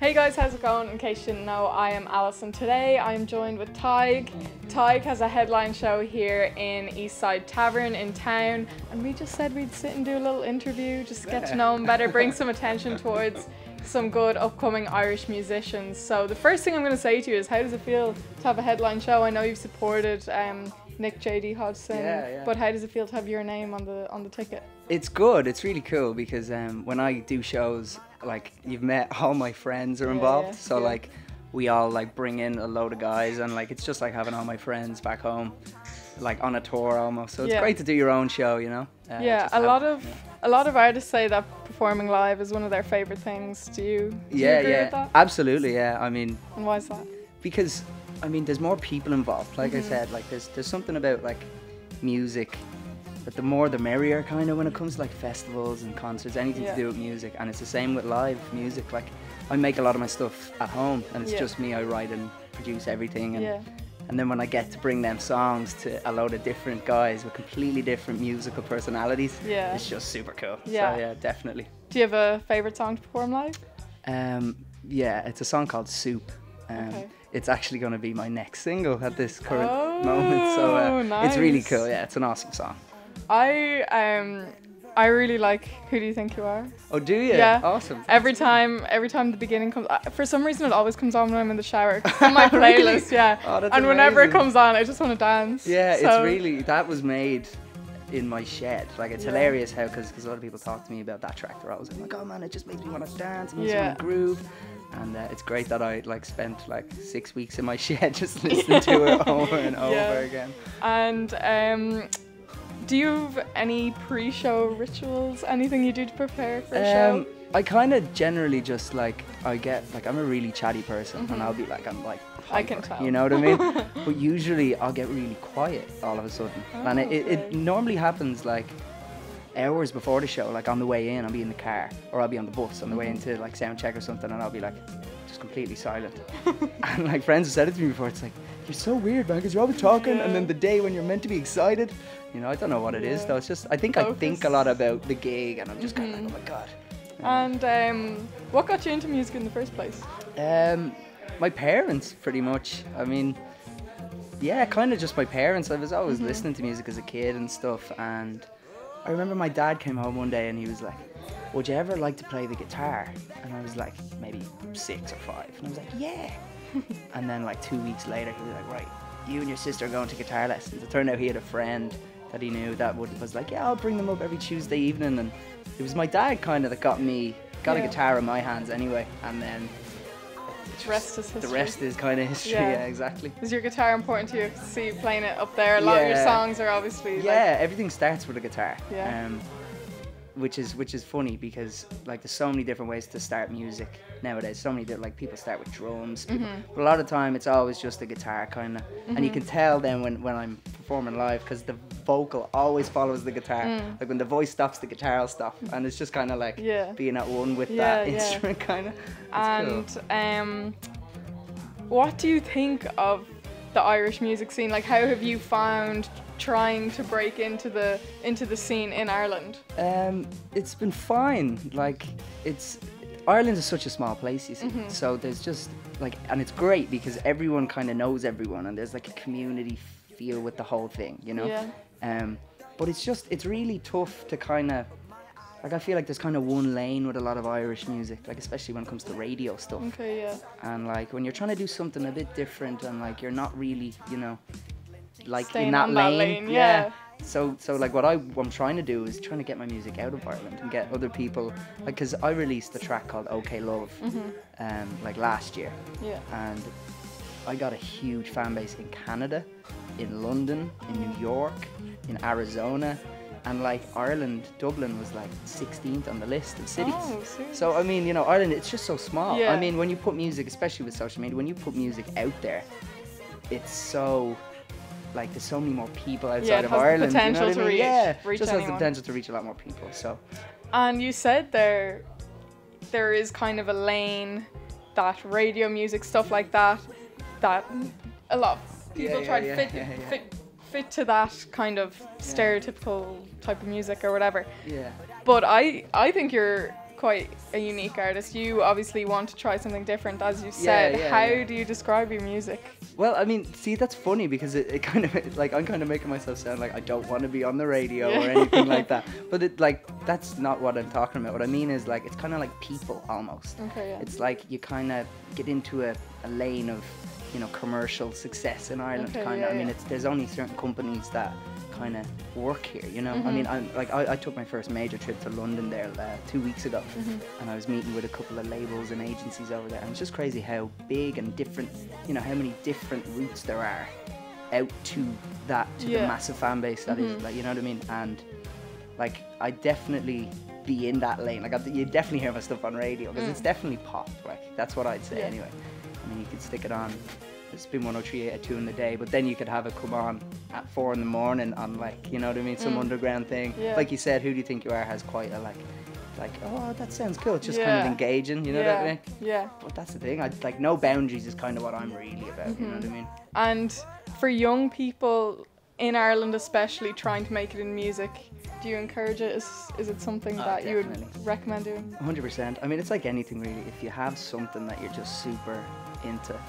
Hey guys, how's it going? In case you didn't know, I am Alice and today I am joined with Tadgh. Tadgh has a headline show here in Eastside Tavern in town, and we just said we'd sit and do a little interview, just to get to know him better, bring some attention towards some good upcoming Irish musicians. So the first thing I'm going to say to you is, how does it feel to have a headline show? I know you've supported Nick J.D. Hodgson, but how does it feel to have your name on the ticket? It's good. It's really cool because when I do shows, like, you've met all my friends are involved, so like we all like bring in a load of guys, and like it's just like having all my friends back home, like on a tour almost. So it's great to do your own show, you know. A lot of artists say that performing live is one of their favorite things. Do you agree with that? Absolutely, yeah. I mean, and why is that? Because I mean, there's more people involved. Like I said, like there's something about like music. But the more the merrier, kind of, when it comes to like festivals and concerts, anything to do with music. And it's the same with live music. Like, I make a lot of my stuff at home, and it's just me. I write and produce everything, and then when I get to bring them songs to a load of different guys with completely different musical personalities, it's just super cool. So yeah, definitely. Do you have a favorite song to perform live? Yeah, it's a song called Soup. It's actually going to be my next single at this current moment. So nice. It's really cool. Yeah, it's an awesome song. I really like Who Do You Think You Are? Oh, do you? Yeah. Awesome. Every time the beginning comes, for some reason it always comes on when I'm in the shower. It's on my playlist, Oh, that's and whenever amazing. it comes on, I just want to dance. Yeah, so. It's really, that was made in my shed. Like, it's hilarious how, because a lot of people talk to me about that track. They're always like, oh man, it just makes me want to dance, it makes me want to groove. And it's great that I like spent like 6 weeks in my shed just listening to it over and over again. And do you have any pre-show rituals? Anything you do to prepare for a show? I kind of generally just like, I'm a really chatty person, and I'll be like, I'm like, I can tell. You know what I mean? But usually I'll get really quiet all of a sudden. And it normally happens like hours before the show. Like on the way in, I'll be in the car, or I'll be on the bus on the way into like sound check or something, and I'll be like just completely silent. And like friends have said it to me before, it's like, you're so weird, man, because you're always talking, and then the day when you're meant to be excited, you know, I don't know what it is though. It's just, I think I think a lot about the gig, and I'm just kind of like, oh my god. And what got you into music in the first place? My parents, pretty much. I mean, yeah, kind of just my parents. I was always listening to music as a kid and stuff, and I remember my dad came home one day and he was like, would you ever like to play the guitar? And I was like, maybe 6 or 5. And I was like, yeah. And then like 2 weeks later, he was like, right, you and your sister are going to guitar lessons. It turned out he had a friend that he knew that was like, yeah, I'll bring them up every Tuesday evening. And it was my dad kind of that got a guitar in my hands anyway. And then the rest is history. The rest is kind of history, yeah, exactly. Is your guitar important to you? I see you playing it up there. A lot of your songs are obviously everything starts with a guitar. Which is funny because like there's so many different ways to start music nowadays. So many like people start with drums, but a lot of the time it's always just a guitar kind of, and you can tell then when I'm performing live, because the vocal always follows the guitar. Like when the voice stops, the guitar will stop, and it's just kind of like being at one with that instrument kind of. And cool. What do you think of the Irish music scene? Like, how have you found trying to break into the scene in Ireland? It's been fine. Like, Ireland is such a small place, you see. So there's just like, and it's great because everyone kind of knows everyone, and there's like a community feel with the whole thing, you know. But it's really tough to kind of, like, I feel like there's kind of one lane with a lot of Irish music, like especially when it comes to radio stuff. And like when you're trying to do something a bit different, and like you're not really, you know, like staying in that lane. So like what I'm trying to do is trying to get my music out of Ireland and get other people, like, because I released a track called OK Love like last year, and I got a huge fan base in Canada, in London, in New York, in Arizona, and like Ireland, Dublin was like 16th on the list of cities. So I mean, you know, Ireland, it's just so small. I mean, when you put music, especially with social media, when you put music out there, it's so, like, there's so many more people outside of Ireland. The potential to reach just has the potential to reach a lot more people. So. And you said there is kind of a lane, that radio music, stuff like that a lot of people try to fit to that kind of stereotypical type of music or whatever. But I think you're quite a unique artist. You obviously want to try something different, as you said. How do you describe your music? Well, I mean, see, that's funny because it kind of, like, I'm kind of making myself sound like I don't want to be on the radio or anything like that. But it, like, that's not what I'm talking about. What I mean is, like, it's kind of like people almost. Okay, yeah. It's like you kind of get into a lane of, you know, commercial success in Ireland. Okay, kind of. I mean, there's only certain companies that kind of work here, you know. I mean, I took my first major trip to London there 2 weeks ago, and I was meeting with a couple of labels and agencies over there, and it's just crazy how big and different, you know, how many different routes there are out to that, to the massive fan base that is, like, you know what I mean. And like, I definitely be in that lane. Like, you definitely hear my stuff on radio because it's definitely pop. Like, that's what I'd say anyway. I mean, you could stick it on. It's been 103 at 2 in the day, but then you could have it come on at 4 in the morning on, like, you know what I mean, some underground thing. Like you said, Who Do You Think You Are has quite a like, oh, that sounds cool. It's just kind of engaging, you know what I mean? Yeah. But that's the thing. Like, no boundaries is kind of what I'm really about. You know what I mean? And for young people in Ireland, especially trying to make it in music, do you encourage it? Is it something that you would recommend doing? 100%. I mean, it's like anything really. If you have something that you're just super into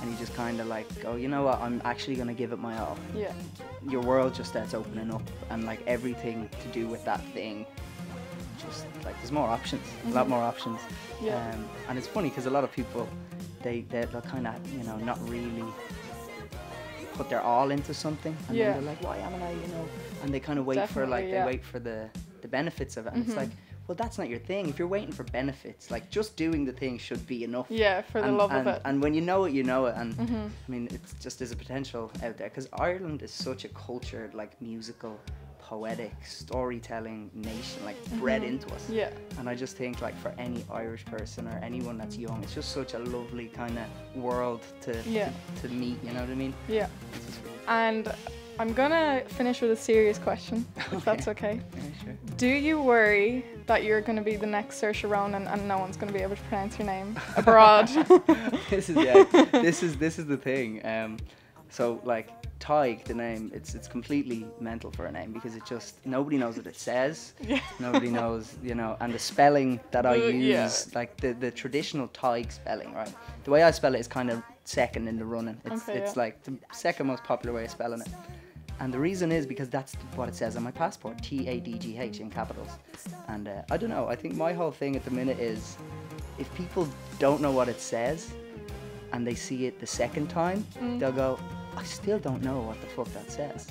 and you just kind of like go, you know what, I'm actually going to give it my all. Yeah. Your world just starts opening up, and like everything to do with that thing, just like there's more options, a lot more options. Yeah. And it's funny because a lot of people, they're kind of, you know, not really put their all into something, and then they're like, why am I, you know, and they kind of wait for like, they wait for the benefits of it, and it's like, well, that's not your thing. If you're waiting for benefits, like, just doing the thing should be enough. Yeah, for the love of it. And when you know it, you know it. And I mean, it's just, there's a potential out there because Ireland is such a cultured, like, musical, poetic, storytelling nation, like, bred into us. Yeah. And I just think, like, for any Irish person or anyone that's young, it's just such a lovely kind of world to meet. You know what I mean? Yeah. And I'm gonna finish with a serious question, if that's okay. Yeah, sure. Do you worry that you're gonna be the next Saoirse Ronan and no one's gonna be able to pronounce your name abroad? This is the thing. So like Tadgh, the name, it's completely mental for a name because it just, nobody knows what it says. Nobody knows, you know, and the spelling that I use, like the traditional Tadgh spelling, right? The way I spell it is kind of second in the running. It's like the second most popular way of spelling it. And the reason is because that's what it says on my passport, Tadgh in capitals. And I don't know, I think my whole thing at the minute is, if people don't know what it says and they see it the second time, they'll go, I still don't know what the fuck that says.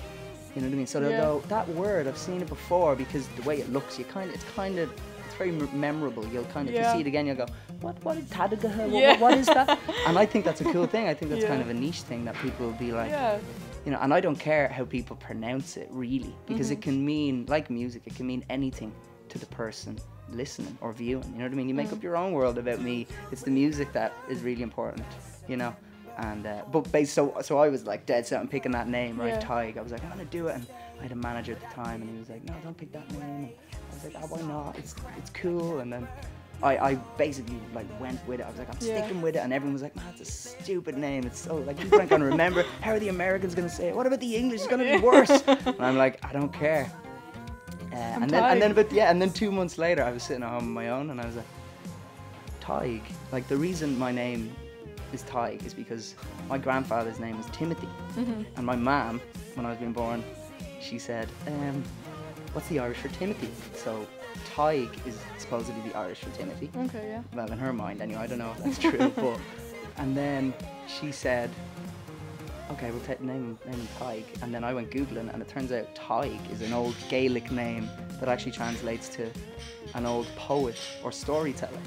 You know what I mean? So they'll go, that word, I've seen it before, because the way it looks, it's very memorable. You'll kind of, if you see it again, you'll go, what is Tadgh? What is that? And I think that's a cool thing. I think that's kind of a niche thing that people will be like, you know, and I don't care how people pronounce it really, because it can mean, like music, it can mean anything to the person listening or viewing. You know what I mean? You make up your own world about me. It's the music that is really important, you know. And so I was like dead set on picking that name, right? Tadgh. I was like, I'm gonna do it, and I had a manager at the time, and he was like, no, don't pick that name. And I was like, oh, why not? It's cool. And then I basically like went with it. I was like, I'm sticking with it, and everyone was like, man, it's a stupid name. It's so like, people aren't gonna remember. How are the Americans gonna say it? What about the English? It's gonna be worse. And I'm like, I don't care. And then 2 months later, I was sitting at home on my own, and I was like, Tadgh. Like, the reason my name is Tadgh is because my grandfather's name was Timothy, and my mom, when I was being born, she said, what's the Irish for Timothy? So Tadgh is supposedly the Irish for Timothy. Okay, yeah. Well, in her mind anyway, I don't know if that's true, but, and then she said, okay, we'll name him Tadgh. And then I went Googling, and it turns out Tadgh is an old Gaelic name that actually translates to an old poet or storyteller.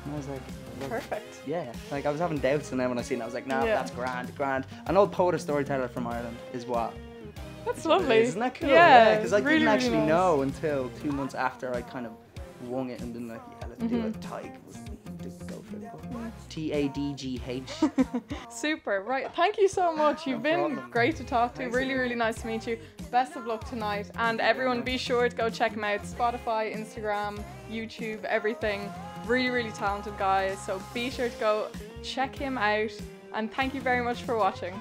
And I was like, perfect. Yeah, like I was having doubts, and then when I seen it, I was like, nah, that's grand. An old poet or storyteller from Ireland is what. That's lovely. Isn't that cool? Yeah, because I really, didn't actually really nice. know until 2 months after I kind of wung it and been like, yeah, let's do it. Tadgh was go for it. Tadgh. Super. Right. Thank you so much. You've been problem. great to talk to. Thanks Really, really nice to meet you. Best of luck tonight. And everyone, be sure to go check him out. Spotify, Instagram, YouTube, everything. Really, really talented guy. So be sure to go check him out. And thank you very much for watching.